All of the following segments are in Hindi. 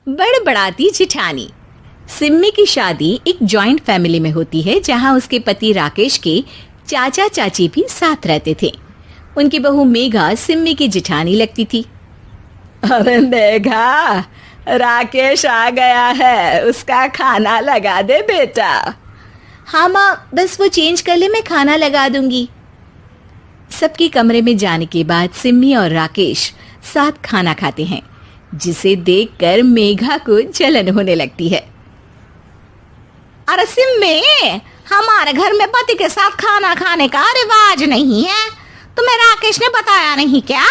बड़बड़ाती जिठानी। सिम्मी की शादी एक जॉइंट फैमिली में होती है जहां उसके पति राकेश के चाचा चाची भी साथ रहते थे। उनकी बहू मेघा सिम्मी की जिठानी लगती थी। अरे मेघा, राकेश आ गया है, उसका खाना लगा दे बेटा। हाँ माँ, बस वो चेंज कर ले, मैं खाना लगा दूंगी। सबके कमरे में जाने के बाद सिम्मी और राकेश साथ खाना खाते हैं, जिसे देखकर मेघा को जलन होने लगती है। अरे सिम्मी, हमारे घर में पति के साथ खाना खाने का रिवाज नहीं है, तुम्हें राकेश ने बताया नहीं क्या?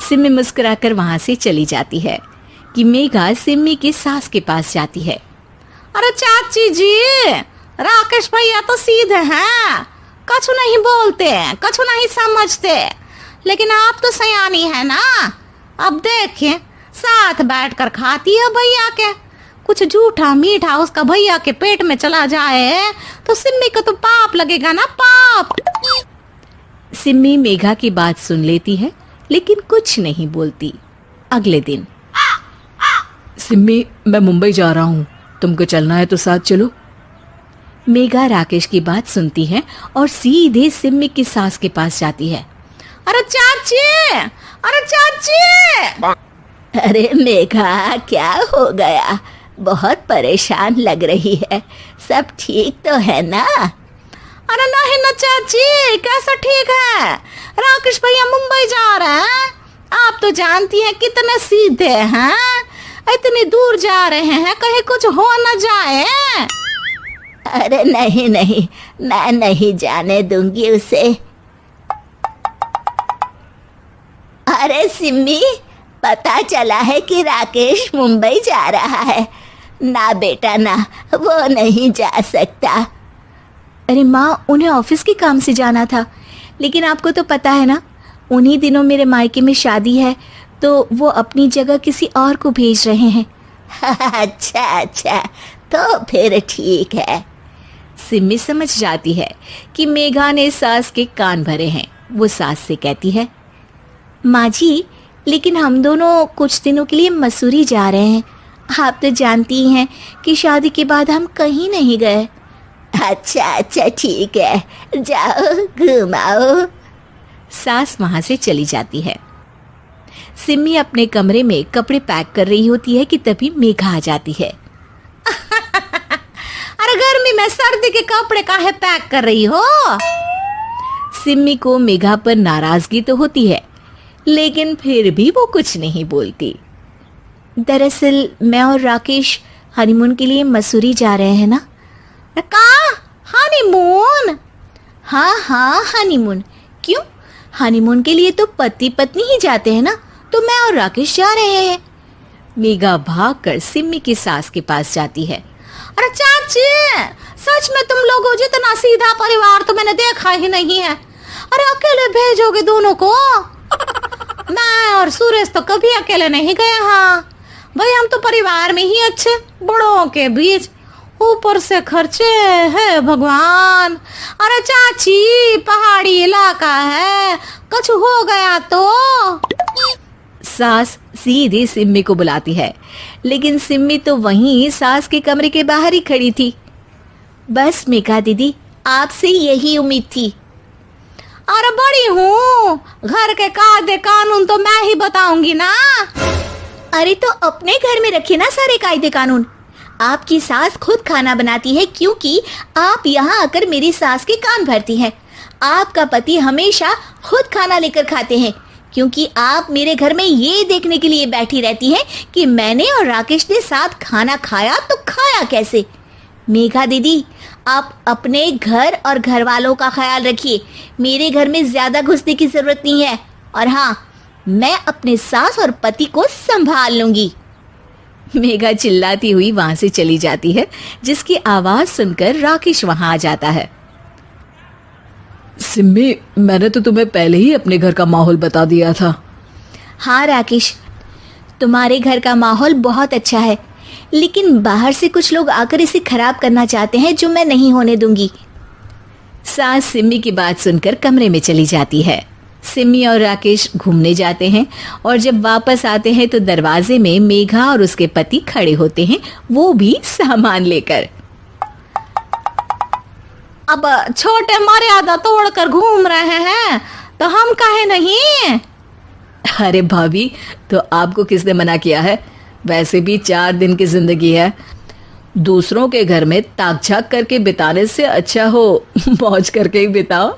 सिम्मी मुस्कुराकर वहां से चली जाती है कि मेघा सिम्मी की सास के पास जाती है। अरे चाची जी, राकेश भैया तो सीधे हैं, कछु नहीं बोलते, कछु नहीं समझते, लेकिन आप तो सयानी है ना। अब देखिए, साथ बैठकर खाती है भैया के, कुछ झूठा मीठा उसका भैया के पेट में चला जाए तो सिम्मी को तो पाप लगेगा ना, पाप। सिम्मी मेघा की बात सुन लेती है लेकिन कुछ नहीं बोलती। अगले दिन, सिम्मी, मैं मुंबई जा रहा हूँ, तुमको चलना है तो साथ चलो। मेघा राकेश की बात सुनती है और सीधे सिम्मी की सास के पास जाती है। अरे चाची, अरे चाची। अरे मेघा, क्या हो गया? बहुत परेशान लग रही है, सब ठीक तो है ना? अरे नहीं ना चाची, कैसा ठीक है? राकेश भैया मुंबई जा रहे हैं, आप तो जानती हैं कितने सीधे हैं, इतनी दूर जा रहे हैं, कहीं कुछ हो न जाए। अरे नहीं नहीं, मैं नहीं जाने दूंगी उसे। अरे सिम्मी, पता चला है कि राकेश मुंबई जा रहा है। ना बेटा ना, वो नहीं जा सकता। अरे माँ, उन्हें ऑफिस के काम से जाना था, लेकिन आपको तो पता है ना, उन्हीं दिनों मेरे मायके में शादी है, तो वो अपनी जगह किसी और को भेज रहे हैं। अच्छा अच्छा, तो फिर ठीक है। सिम्मी समझ जाती है कि मेघा ने सास के कान भरे हैं। वो सास से कहती है, माँ जी, लेकिन हम दोनों कुछ दिनों के लिए मसूरी जा रहे हैं। आप तो जानती हैं कि शादी के बाद हम कहीं नहीं गए। अच्छा अच्छा, ठीक है, जाओ घुमाओ। सास वहां से चली जाती है। सिम्मी अपने कमरे में कपड़े पैक कर रही होती है कि तभी मेघा आ जाती है। अरे गर्मी में सर्दी के कपड़े काहे पैक कर रही हो? सिम्मी को मेघा पर नाराजगी तो होती है, लेकिन फिर भी वो कुछ नहीं बोलती। दरअसल मैं और राकेश हनीमून के लिए मसूरी जा रहे हैं ना। का हनीमून? हाँ हाँ, हनीमून। क्यों? हनीमून के लिए तो पति पत्नी ही जाते हैं ना, तो मैं और राकेश जा रहे हैं। मेघा भागकर सिम्मी की सास के पास जाती है। अरे चाची, सच में तुम लोगों जितना सीधा परिवार तो मैंने देखा ही नहीं है। अरे अकेले भेजोगे दोनों को? मैं और सुरेश तो कभी अकेले नहीं गए। हाँ भाई, हम तो परिवार में ही अच्छे, बड़ों के बीच, ऊपर से खर्चे है भगवान। अरे चाची, पहाड़ी इलाका है, कुछ हो गया तो? सास सीधी सिम्मी को बुलाती है, लेकिन सिम्मी तो वहीं सास के कमरे के बाहर ही खड़ी थी। बस मेघा दीदी, आपसे यही उम्मीद थी। अरे बड़ी हूँ, घर के कायदे कानून तो मैं ही बताऊंगी ना। अरे तो अपने घर में रखिए ना सारे कायदे कानून। आपकी सास खुद खाना बनाती है, क्योंकि आप यहाँ आकर मेरी सास के कान भरती हैं। आपका पति हमेशा खुद खाना लेकर खाते हैं, क्योंकि आप मेरे घर में ये देखने के लिए बैठी रहती हैं कि मैंने और राकेश ने साथ खाना खाया तो खाया कैसे। मेघा दीदी, आप अपने घर और घर वालों का ख्याल रखिए। मेरे घर में ज्यादा घुसने की जरूरत नहीं है, और हाँ, मैं अपने सास और पति को संभाल लूंगी। मेघा चिल्लाती हुई वहां से चली जाती है, जिसकी आवाज सुनकर राकेश वहां आ जाता है। सिम्मी, मैंने तो तुम्हें पहले ही अपने घर का माहौल बता दिया था। हाँ राकेश, तुम्हारे घर का माहौल बहुत अच्छा है, लेकिन बाहर से कुछ लोग आकर इसे खराब करना चाहते हैं, जो मैं नहीं होने दूंगी। सास सिम्मी की बात सुनकर कमरे में चली जाती है। सिमी और राकेश घूमने जाते हैं और जब वापस आते हैं तो दरवाजे में मेघा और उसके पति खड़े होते हैं, वो भी सामान लेकर। अब छोटे मर्यादा तोड़कर घूम रहे हैं तो हम काहे नहीं। अरे भाभी, तो आपको किसने मना किया है? वैसे भी 4 दिन की जिंदगी है, दूसरों के घर में ताक झाक करके बिताने से अच्छा हो मौज करके ही बिताओ।